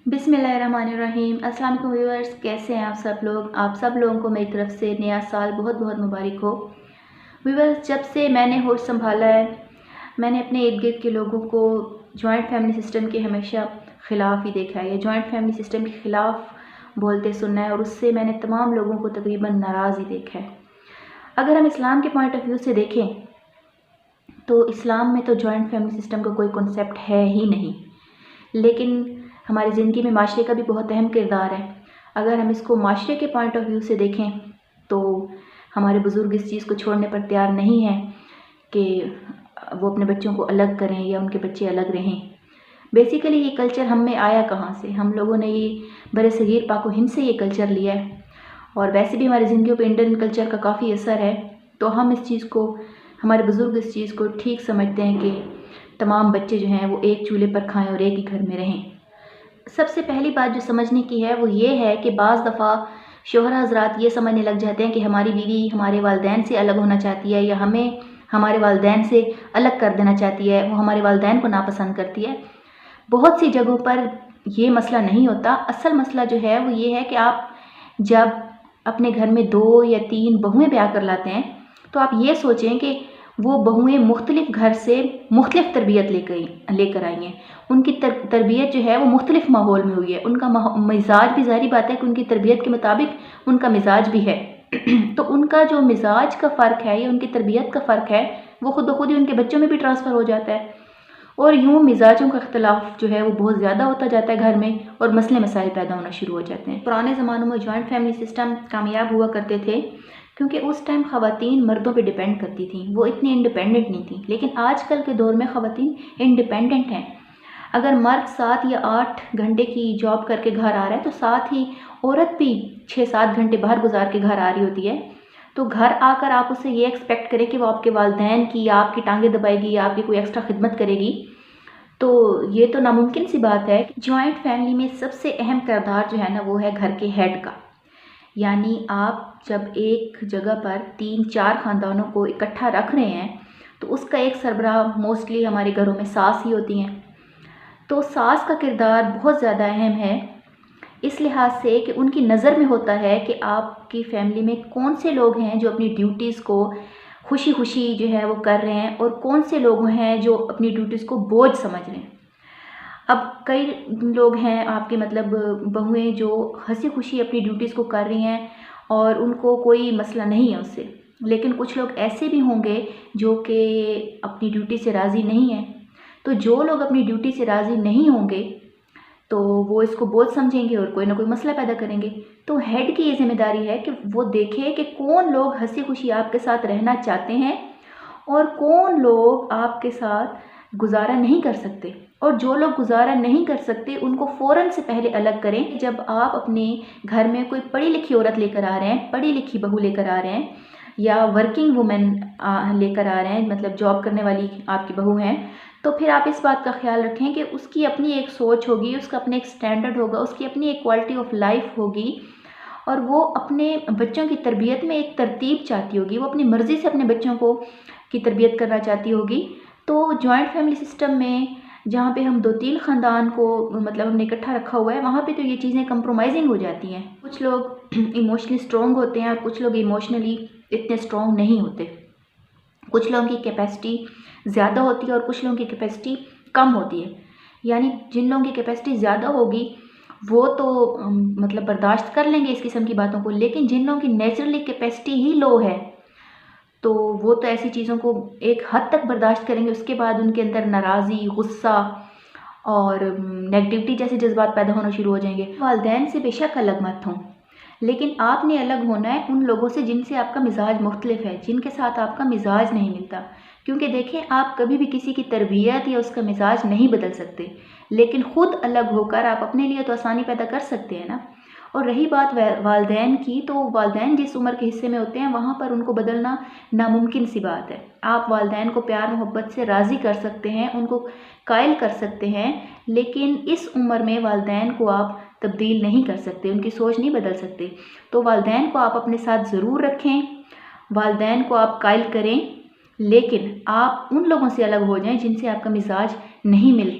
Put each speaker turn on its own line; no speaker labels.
बिस्मिल्लाहिर्रहमानिर्रहीम। अस्सलाम वालेकुम व्यूअर्स, कैसे हैं आप सब लोगों को मेरी तरफ से नया साल बहुत बहुत मुबारक हो। व्यूअर्स, जब से मैंने होश संभाला है, मैंने अपने इर्द गिर्द के लोगों को जॉइंट फैमिली सिस्टम के हमेशा ख़िलाफ़ ही देखा है, या जॉइंट फैमिली सिस्टम के ख़िलाफ़ बोलते सुनना है, और उससे मैंने तमाम लोगों को तकरीबन नाराज़ ही देखा है। अगर हम इस्लाम के पॉइंट ऑफ व्यू से देखें तो इस्लाम में तो जॉइंट फैमिली सिस्टम का कोई कॉन्सेप्ट है ही नहीं, लेकिन हमारी ज़िंदगी में माशरे का भी बहुत अहम किरदार है। अगर हम इसको माशरे के पॉइंट ऑफ व्यू से देखें तो हमारे बुज़ुर्ग इस चीज़ को छोड़ने पर तैयार नहीं हैं कि वो अपने बच्चों को अलग करें या उनके बच्चे अलग रहें। बेसिकली ये कल्चर हम में आया कहाँ से? हम लोगों ने ये बरसगीर पाक व हिंद से ये कल्चर लिया है, और वैसे भी हमारी ज़िंदगियों पे इंडियन कल्चर का काफ़ी असर है। तो हम इस चीज़ को, हमारे बुज़ुर्ग इस चीज़ को ठीक समझते हैं कि तमाम बच्चे जो हैं वो एक चूल्हे पर खाएं और एक ही घर में रहें। सबसे पहली बात जो समझने की है वो ये है कि बाज़ दफ़ा शोहर हज़रात ये समझने लग जाते हैं कि हमारी बीवी हमारे वालिदैन से अलग होना चाहती है, या हमें हमारे वालिदैन से अलग कर देना चाहती है, वो हमारे वालिदैन को नापसंद करती है। बहुत सी जगहों पर ये मसला नहीं होता। असल मसला जो है वो ये है कि आप जब अपने घर में 2 या 3 बहुएँ ब्याह कर लाते हैं तो आप ये सोचें कि वो बहुएँ मुख्तलिफ़ घर से मुख्तलिफ़ तरबियत लेकर आई हैं। उनकी तरबियत जो है वो मुख्तलिफ़ माहौल में हुई है। उनका मिज़ाज भी, ज़ाहिर बात है कि उनकी तरबियत के मुताबिक उनका मिज़ाज भी है। तो उनका जो मिज़ाज का फ़र्क है या उनकी तरबियत का फ़र्क है वो खुद ब खुद ही उनके बच्चों में भी ट्रांसफ़र हो जाता है, और यूँ मिज़ाजों का इख्तलाफ जो है वो बहुत ज़्यादा होता जाता है घर में, और मसले मसाइल पैदा होना शुरू हो जाते हैं। पुराने ज़मानों में जॉइंट फैमिली सिस्टम कामयाब हुआ करते थे क्योंकि उस टाइम ख़वातीन मर्दों पे डिपेंड करती थीं, वो इतनी इंडिपेंडेंट नहीं थी। लेकिन आजकल के दौर में ख़वातीन इंडिपेंडेंट हैं। अगर मर्द 7 या 8 घंटे की जॉब करके घर आ रहा है तो साथ ही औरत भी 6-7 घंटे बाहर गुजार के घर आ रही होती है। तो घर आकर आप उससे ये एक्सपेक्ट करें कि वो आपके वालिदैन की या आपकी टांगें दबाएगी या आपकी कोई एक्स्ट्रा खिदमत करेगी, तो ये तो नामुमकिन सी बात है। जॉइंट फैमिली में सबसे अहम किरदार जो है ना वो है घर के हेड का। यानी आप जब एक जगह पर 3-4 ख़ानदानों को इकट्ठा रख रहे हैं तो उसका एक सरबराह मोस्टली हमारे घरों में सास ही होती हैं। तो सास का किरदार बहुत ज़्यादा अहम है इस लिहाज से कि उनकी नज़र में होता है कि आपकी फ़ैमिली में कौन से लोग हैं जो अपनी ड्यूटीज़ को खुशी खुशी जो है वो कर रहे हैं, और कौन से लोग हैं जो अपनी ड्यूटीज़ को बोझ समझ रहे हैं। अब कई लोग हैं आपके, मतलब बहुएँ, जो हंसी खुशी अपनी ड्यूटीज़ को कर रही हैं और उनको कोई मसला नहीं है उससे। लेकिन कुछ लोग ऐसे भी होंगे जो कि अपनी ड्यूटी से राज़ी नहीं हैं। तो जो लोग अपनी ड्यूटी से राज़ी नहीं होंगे तो वो इसको बोझ समझेंगे और कोई ना कोई मसला पैदा करेंगे। तो हेड की ये जिम्मेदारी है कि वो देखे कि कौन लोग हंसी खुशी आपके साथ रहना चाहते हैं और कौन लोग आपके साथ गुजारा नहीं कर सकते, और जो लोग गुजारा नहीं कर सकते उनको फ़ौरन से पहले अलग करें। जब आप अपने घर में कोई पढ़ी लिखी औरत लेकर आ रहे हैं, पढ़ी लिखी बहू लेकर आ रहे हैं, या वर्किंग वुमेन लेकर आ रहे हैं, मतलब जॉब करने वाली आपकी बहू हैं, तो फिर आप इस बात का ख्याल रखें कि उसकी अपनी एक सोच होगी, उसका अपने एक स्टैंडर्ड होगा, उसकी अपनी एक क्वालिटी ऑफ लाइफ होगी, और वो अपने बच्चों की तरबियत में एक तरतीब चाहती होगी। वो अपनी मर्ज़ी से अपने बच्चों को की तरबियत करना चाहती होगी। तो जॉइंट फैमिली सिस्टम में जहाँ पे हम 2-3 ख़ानदान को, मतलब हमने इकट्ठा रखा हुआ है, वहाँ पे तो ये चीज़ें कंप्रोमाइज़िंग हो जाती हैं। कुछ लोग इमोशनली स्ट्रॉन्ग होते हैं और कुछ लोग इमोशनली इतने स्ट्रॉन्ग नहीं होते। कुछ लोगों की कैपेसिटी ज़्यादा होती है और कुछ लोगों की कैपेसिटी कम होती है। यानी जिन लोगों की कैपेसिटी ज़्यादा होगी वो तो मतलब बर्दाश्त कर लेंगे इस किस्म की बातों को, लेकिन जिन लोगों की नेचुरली कैपेसिटी ही लो है तो वो तो ऐसी चीज़ों को एक हद तक बर्दाश्त करेंगे, उसके बाद उनके अंदर नाराज़ी, गुस्सा और नेगेटिविटी जैसे जज्बात पैदा होना शुरू हो जाएंगे। वालिदैन से बेशक अलग मत हों, लेकिन आपने अलग होना है उन लोगों से जिनसे आपका मिजाज मुख्तलिफ है, जिनके साथ आपका मिजाज नहीं मिलता। क्योंकि देखें, आप कभी भी किसी की तरबियत या उसका मिजाज नहीं बदल सकते, लेकिन ख़ुद अलग होकर आप अपने लिए तो आसानी पैदा कर सकते हैं ना। और रही बात वालिदैन की, तो वालिदैन जिस उम्र के हिस्से में होते हैं वहाँ पर उनको बदलना नामुमकिन सी बात है। आप वालिदैन को प्यार मोहब्बत से राज़ी कर सकते हैं, उनको कायल कर सकते हैं, लेकिन इस उम्र में वालिदैन को आप तब्दील नहीं कर सकते, उनकी सोच नहीं बदल सकते। तो वालिदैन को आप अपने साथ ज़रूर रखें, वालिदैन को आप कायल करें, लेकिन आप उन लोगों से अलग हो जाएं जिनसे आपका मिजाज नहीं मिलता।